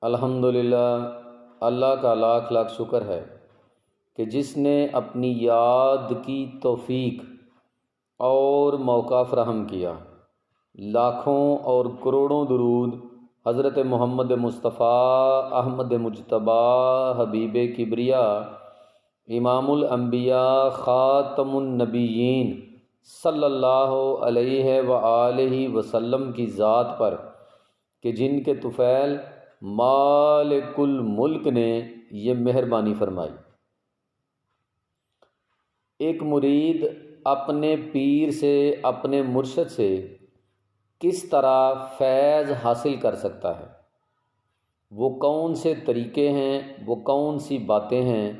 الحمدللہ، اللہ کا لاکھ لاکھ شکر ہے کہ جس نے اپنی یاد کی توفیق اور موقع فراہم کیا۔ لاکھوں اور کروڑوں درود حضرت محمد مصطفیٰ احمد مجتبیٰ حبیب کبریا امام الانبیاء خاتم النبیین صلی اللہ علیہ وآلہ وسلم کی ذات پر کہ جن کے طفیل مالک الملک نے یہ مہربانی فرمائی۔ ایک مرید اپنے پیر سے، اپنے مرشد سے کس طرح فیض حاصل کر سکتا ہے؟ وہ کون سے طریقے ہیں، وہ کون سی باتیں ہیں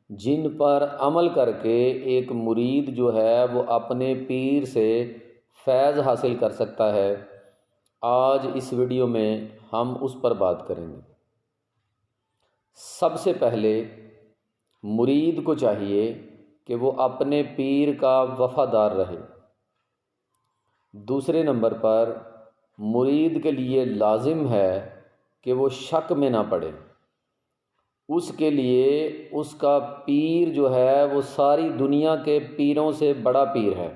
جن پر عمل کر کے ایک مرید جو ہے وہ اپنے پیر سے فیض حاصل کر سکتا ہے؟ آج اس ویڈیو میں ہم اس پر بات کریں گے۔ سب سے پہلے مرید کو چاہیے کہ وہ اپنے پیر کا وفادار رہے۔ دوسرے نمبر پر مرید کے لیے لازم ہے کہ وہ شک میں نہ پڑے۔ اس کے لیے اس کا پیر جو ہے وہ ساری دنیا کے پیروں سے بڑا پیر ہے۔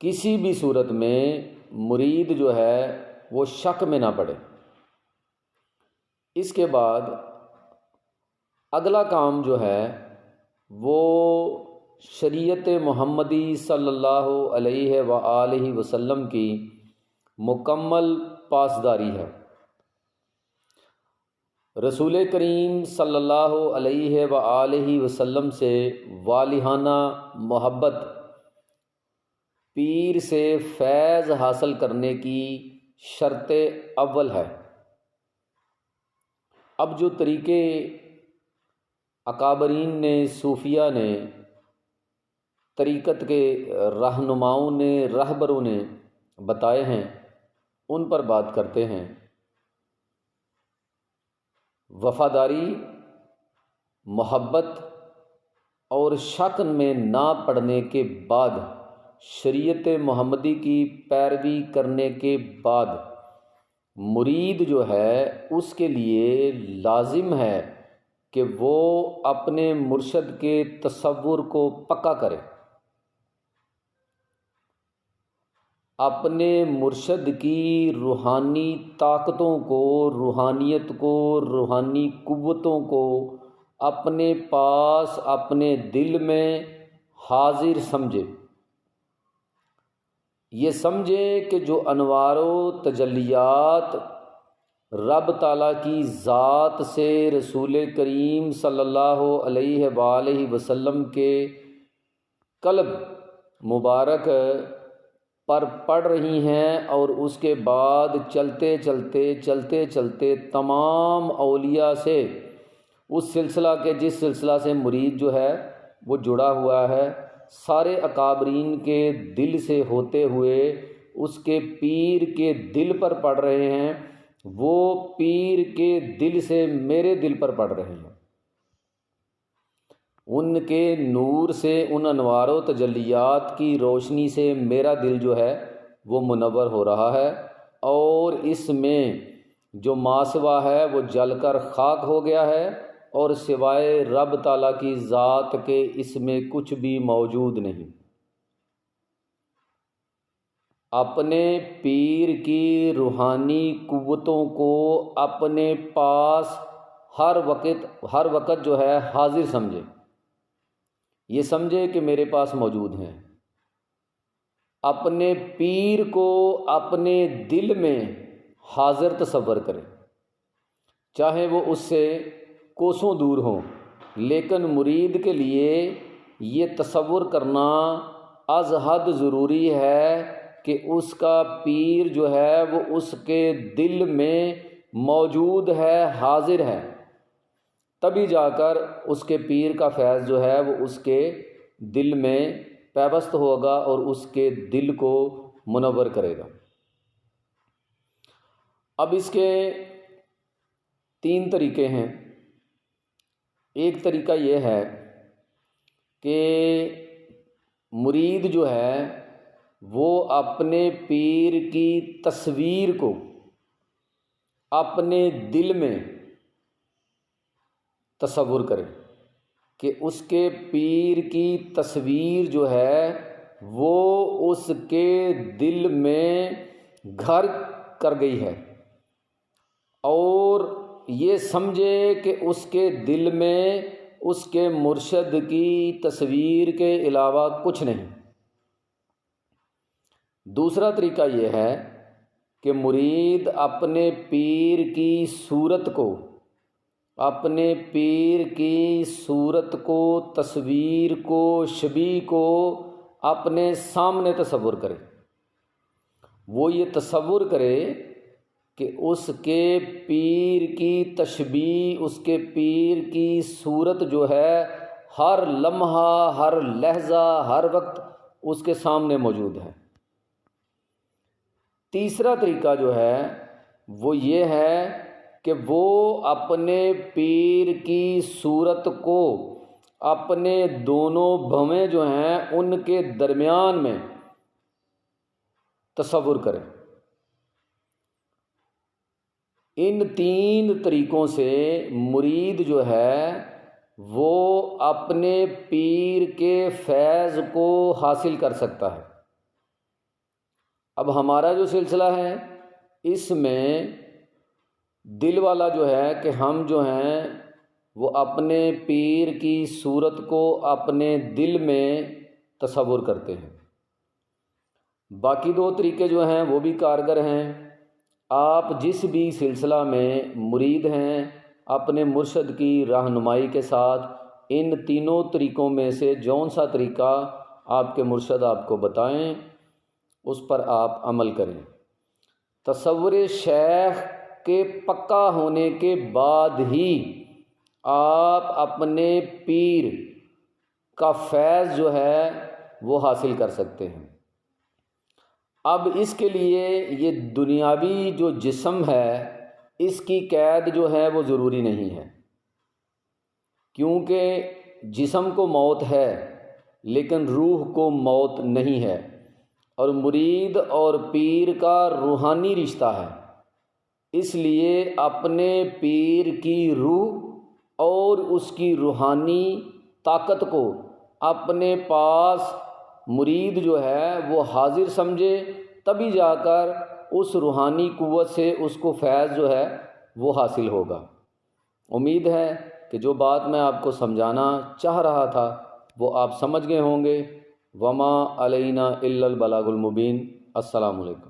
کسی بھی صورت میں مرید جو ہے وہ شک میں نہ پڑے۔ اس کے بعد اگلا کام جو ہے وہ شریعت محمدی صلی اللہ علیہ وآلہ وسلم کی مکمل پاسداری ہے۔ رسول کریم صلی اللہ علیہ وآلہ وسلم سے والہانہ محبت پیر سے فیض حاصل کرنے کی شرط اول ہے۔ اب جو طریقے اکابرین نے، صوفیہ نے، طریقت کے رہنماؤں نے، رہبروں نے بتائے ہیں ان پر بات کرتے ہیں۔ وفاداری، محبت اور شک میں نہ پڑنے کے بعد، شریعت محمدی کی پیروی کرنے کے بعد مرید جو ہے اس کے لیے لازم ہے کہ وہ اپنے مرشد کے تصور کو پکا کرے، اپنے مرشد کی روحانی طاقتوں کو، روحانیت کو، روحانی قوتوں کو اپنے پاس، اپنے دل میں حاضر سمجھے۔ یہ سمجھے کہ جو انوار و تجلیات رب تعالیٰ کی ذات سے رسول کریم صلی اللہ علیہ وآلہ وسلم کے قلب مبارک پر پڑ رہی ہیں، اور اس کے بعد چلتے چلتے تمام اولیاء سے، اس سلسلہ کے جس سلسلہ سے مرید جو ہے وہ جڑا ہوا ہے، سارے اکابرین کے دل سے ہوتے ہوئے اس کے پیر کے دل پر پڑ رہے ہیں، وہ پیر کے دل سے میرے دل پر پڑ رہے ہیں۔ ان کے نور سے، ان انوار و تجلیات کی روشنی سے میرا دل جو ہے وہ منور ہو رہا ہے، اور اس میں جو ماسوا ہے وہ جل کر خاک ہو گیا ہے، اور سوائے رب تعالیٰ کی ذات کے اس میں کچھ بھی موجود نہیں۔ اپنے پیر کی روحانی قوتوں کو اپنے پاس ہر وقت جو ہے حاضر سمجھے۔ یہ سمجھے کہ میرے پاس موجود ہیں۔ اپنے پیر کو اپنے دل میں حاضر تصور کرے، چاہے وہ اس سے کوسوں دور ہوں، لیکن مرید کے لیے یہ تصور کرنا از حد ضروری ہے کہ اس کا پیر جو ہے وہ اس کے دل میں موجود ہے، حاضر ہے، تبھی جا کر اس کے پیر کا فیض جو ہے وہ اس کے دل میں پیوست ہوگا اور اس کے دل کو منور کرے گا۔ اب اس کے 3 طریقے ہیں۔ ایک طریقہ یہ ہے کہ مرید جو ہے وہ اپنے پیر کی تصویر کو اپنے دل میں تصور کرے کہ اس کے پیر کی تصویر جو ہے وہ اس کے دل میں گھر کر گئی ہے، اور یہ سمجھے کہ اس کے دل میں اس کے مرشد کی تصویر کے علاوہ کچھ نہیں۔ دوسرا طریقہ یہ ہے کہ مرید اپنے پیر کی صورت کو، اپنے پیر کی صورت کو، تصویر کو، شبیہ کو اپنے سامنے تصور کرے۔ وہ یہ تصور کرے کہ اس کے پیر کی تشبیہ، اس کے پیر کی صورت جو ہے ہر لمحہ، ہر لحظہ، ہر وقت اس کے سامنے موجود ہے۔ تیسرا طریقہ جو ہے وہ یہ ہے کہ وہ اپنے پیر کی صورت کو اپنے دونوں بھویں جو ہیں ان کے درمیان میں تصور کرے۔ ان تین طریقوں سے مرید جو ہے وہ اپنے پیر کے فیض کو حاصل کر سکتا ہے۔ اب ہمارا جو سلسلہ ہے اس میں دل والا جو ہے کہ ہم جو ہیں وہ اپنے پیر کی صورت کو اپنے دل میں تصور کرتے ہیں۔ باقی دو طریقے جو ہیں وہ بھی کارگر ہیں۔ آپ جس بھی سلسلہ میں مرید ہیں اپنے مرشد کی رہنمائی کے ساتھ ان تینوں طریقوں میں سے جون سا طریقہ آپ کے مرشد آپ کو بتائیں اس پر آپ عمل کریں۔ تصور شیخ کے پکا ہونے کے بعد ہی آپ اپنے پیر کا فیض جو ہے وہ حاصل کر سکتے ہیں۔ اب اس کے لیے یہ دنیاوی جو جسم ہے اس کی قید جو ہے وہ ضروری نہیں ہے، کیونکہ جسم کو موت ہے لیکن روح کو موت نہیں ہے، اور مرید اور پیر کا روحانی رشتہ ہے۔ اس لیے اپنے پیر کی روح اور اس کی روحانی طاقت کو اپنے پاس مرید جو ہے وہ حاضر سمجھے، تبھی جا کر اس روحانی قوت سے اس کو فیض جو ہے وہ حاصل ہوگا۔ امید ہے کہ جو بات میں آپ کو سمجھانا چاہ رہا تھا وہ آپ سمجھ گئے ہوں گے۔ وما علینا الا البلاغ المبین۔ السلام علیکم۔